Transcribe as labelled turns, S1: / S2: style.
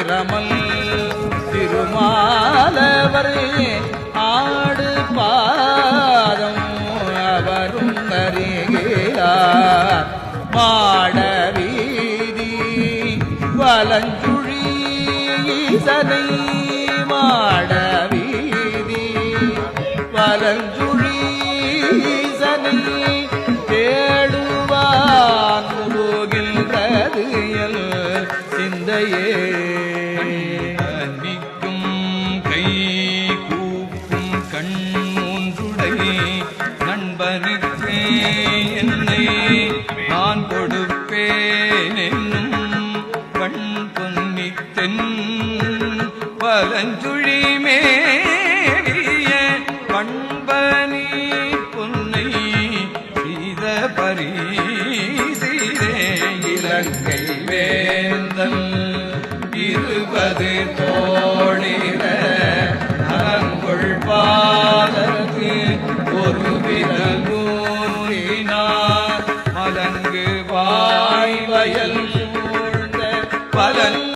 S1: பிரமல் திருமாலவர் ஆடு பாதம் அவரும் அறிகிறார் மாட வீதி வலஞ்சுழி ஈசனை மாட வீதி வலஞ்சுழி ஈசனை தேடுவான் முருகின்றது எல் சிந்தையே
S2: நிற்கும் கை கூப்பும் கண் மூன்றுடை நண்பனுக்கு என்னை நான் கொடுப்பேன் என்னும் கண் பொன்னித்தென் வலஞ்சுழி மேலிய பண்பனி பொன்னை செய்த பரிசிலே இலங்கை வேந்தன் 20 தோழிர அலங்கொள் பாதற்கு ஒரு விரல்